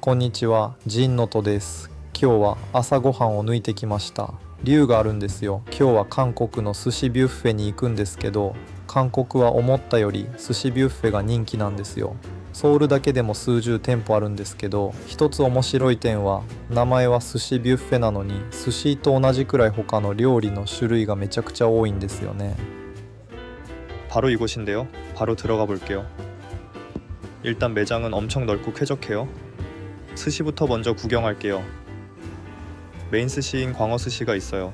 こんにちは、ジンノトです。今日は朝ごはんを抜いてきました。理由があるんですよ。今日は韓国の寿司ビュッフェに行くんですけど、韓国は思ったより寿司ビュッフェが人気なんですよ。ソウルだけでも数十店舗あるんですけど、一つ面白い点は名前は寿司ビュッフェなのに寿司と同じくらい他の料理の種類がめちゃくちゃ多いんですよね。바로 이곳인데요. 바로 들어가 볼게요. 일단 매장은 엄청 넓고 쾌적해요. 스시부터 먼저 구경할게요. 메인 스시인 광어 스시가 있어요.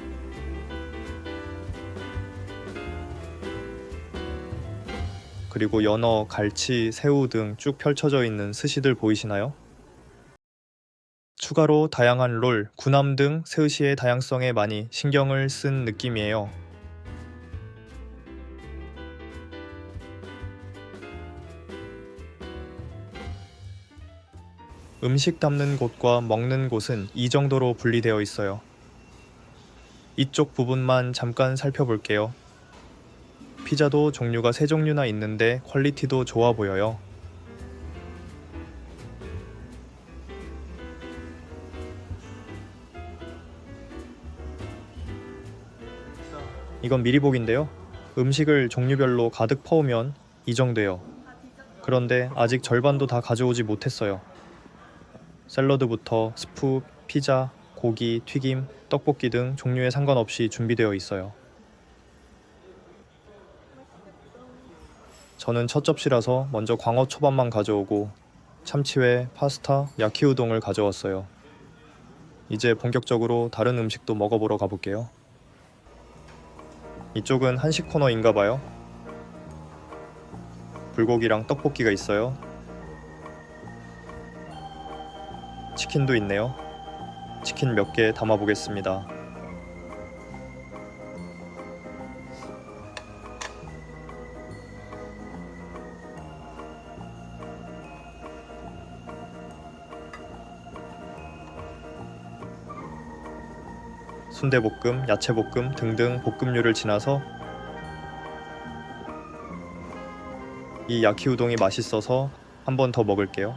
그리고 연어, 갈치, 새우 등 쭉 펼쳐져 있는 스시들 보이시나요? 추가로 다양한 롤, 구남 등 스시의 다양성에 많이 신경을 쓴 느낌이에요. 음식 담는 곳과 먹는 곳은 이 정도로 분리되어 있어요. 이쪽 부분만 잠깐 살펴볼게요. 피자도 종류가 3종류나 있는데 퀄리티도 좋아 보여요. 이건 미리보기인데요. 음식을 종류별로 가득 퍼오면 이 정도예요. 그런데 아직 절반도 다 가져오지 못했어요. 샐러드부터 스프, 피자, 고기, 튀김, 떡볶이 등 종류에 상관없이 준비되어 있어요. 저는 첫 접시라서 먼저 광어 초밥만 가져오고 참치회, 파스타, 야키우동을 가져왔어요. 이제 본격적으로 다른 음식도 먹어보러 가볼게요. 이쪽은 한식 코너인가 봐요. 불고기랑 떡볶이가 있어요. 치킨도 있네요. 치킨 몇 개 담아보겠습니다. 순대볶음, 야채볶음 등등 볶음류를 지나서 이 야키우동이 맛있어서 한 번 더 먹을게요.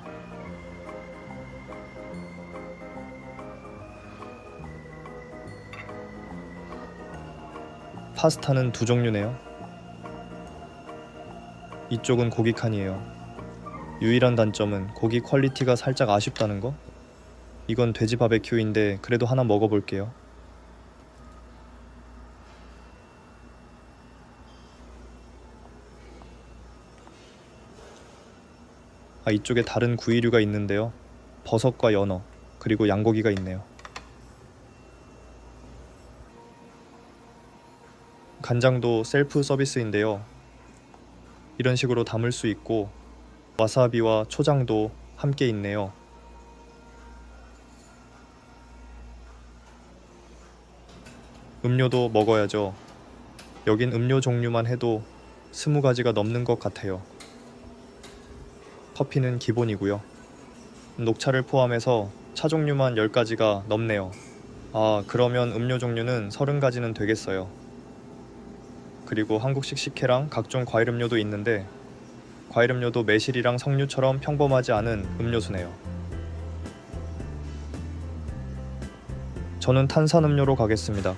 파스타는 2종류네요. 이쪽은 고기 칸이에요. 유일한 단점은 고기 퀄리티가 살짝 아쉽다는 거? 이건 돼지 바베큐인데 그래도 하나 먹어볼게요. 이쪽에 다른 구이류가 있는데요. 버섯과 연어, 그리고 양고기가 있네요. 간장도 셀프 서비스인데요. 이런 식으로 담을 수 있고 와사비와 초장도 함께 있네요. 음료도 먹어야죠. 여긴 음료 종류만 해도 20가지가 넘는 것 같아요. 커피는 기본이고요. 녹차를 포함해서 차 종류만 10가지가 넘네요. 그러면 음료 종류는 30가지는 되겠어요. 그리고 한국식 식혜랑 각종 과일 음료도 있는데 과일 음료도 매실이랑 석류처럼 평범하지 않은 음료수네요. 저는 탄산음료로 가겠습니다.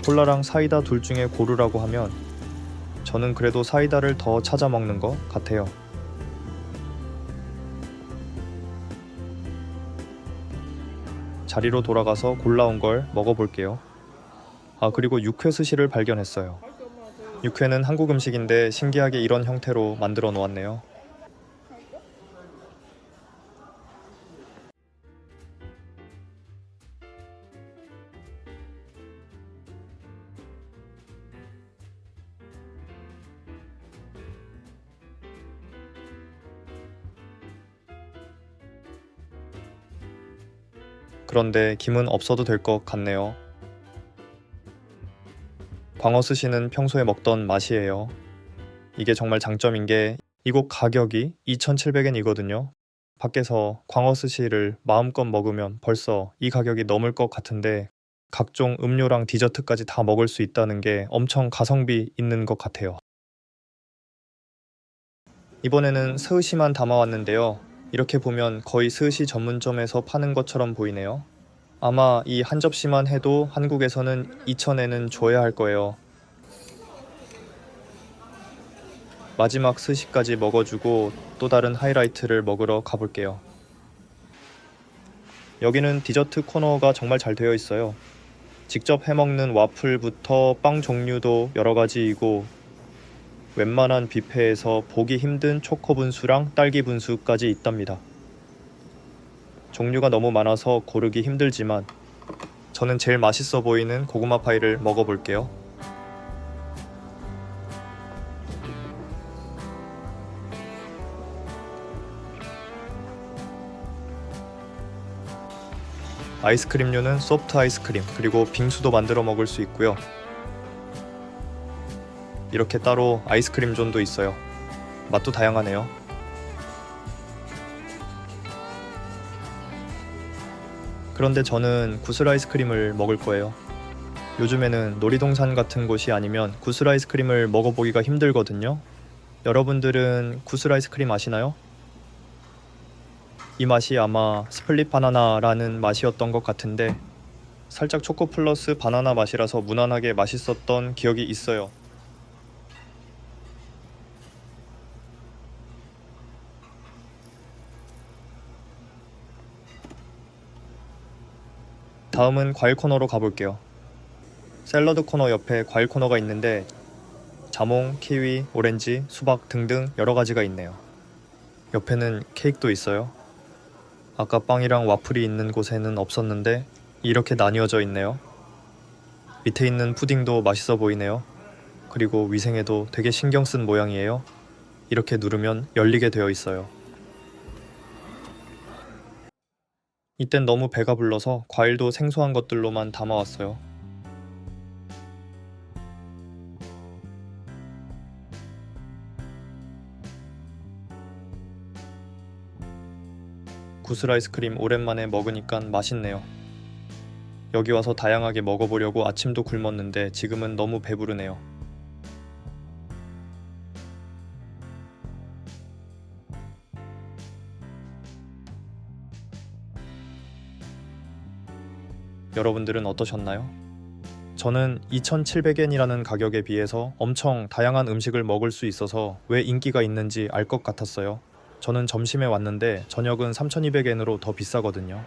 콜라랑 사이다 둘 중에 고르라고 하면 저는 그래도 사이다를 더 찾아 먹는 것 같아요. 자리로 돌아가서 골라온 걸 먹어볼게요. 그리고 육회 스시를 발견했어요. 육회는 한국 음식인데 신기하게 이런 형태로 만들어 놓았네요. 그런데 김은 없어도 될 것 같네요. 광어 스시는 평소에 먹던 맛이에요. 이게 정말 장점인 게 이곳 가격이 2,700엔이거든요. 밖에서 광어 스시를 마음껏 먹으면 벌써 이 가격이 넘을 것 같은데 각종 음료랑 디저트까지 다 먹을 수 있다는 게 엄청 가성비 있는 것 같아요. 이번에는 스시만 담아왔는데요. 이렇게 보면 거의 스시 전문점에서 파는 것처럼 보이네요. 아마 이 한 접시만 해도 한국에서는 2,000엔은 줘야 할 거예요. 마지막 스시까지 먹어주고 또 다른 하이라이트를 먹으러 가볼게요. 여기는 디저트 코너가 정말 잘 되어 있어요. 직접 해먹는 와플부터 빵 종류도 여러 가지이고 웬만한 뷔페에서 보기 힘든 초코 분수랑 딸기 분수까지 있답니다. 종류가 너무 많아서 고르기 힘들지만 저는 제일 맛있어 보이는 고구마 파이를 먹어볼게요. 아이스크림류는 소프트 아이스크림 그리고 빙수도 만들어 먹을 수 있고요. 이렇게 따로 아이스크림 존도 있어요. 맛도 다양하네요. 그런데 저는 구슬 아이스크림을 먹을 거예요. 요즘에는 놀이동산 같은 곳이 아니면 구슬 아이스크림을 먹어보기가 힘들거든요. 여러분들은 구슬 아이스크림 아시나요? 이 맛이 아마 스플릿 바나나라는 맛이었던 것 같은데 살짝 초코 플러스 바나나 맛이라서 무난하게 맛있었던 기억이 있어요. 다음은 과일 코너로 가볼게요. 샐러드 코너 옆에 과일 코너가 있는데 자몽, 키위, 오렌지, 수박 등등 여러 가지가 있네요. 옆에는 케이크도 있어요. 아까 빵이랑 와플이 있는 곳에는 없었는데 이렇게 나뉘어져 있네요. 밑에 있는 푸딩도 맛있어 보이네요. 그리고 위생에도 되게 신경 쓴 모양이에요. 이렇게 누르면 열리게 되어 있어요. 이땐 너무 배가 불러서 과일도 생소한 것들로만 담아왔어요. 구슬 아이스크림 오랜만에 먹으니까 맛있네요. 여기 와서 다양하게 먹어보려고 아침도 굶었는데 지금은 너무 배부르네요. 여러분들은 어떠셨나요? 저는 2,700엔이라는 가격에 비해서 엄청 다양한 음식을 먹을 수 있어서 왜 인기가 있는지 알 것 같았어요. 저는 점심에 왔는데 저녁은 3,200엔으로 더 비싸거든요.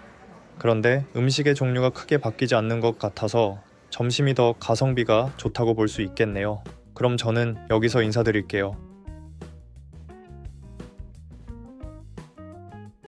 그런데 음식의 종류가 크게 바뀌지 않는 것 같아서 점심이 더 가성비가 좋다고 볼 수 있겠네요. 그럼 저는 여기서 인사드릴게요.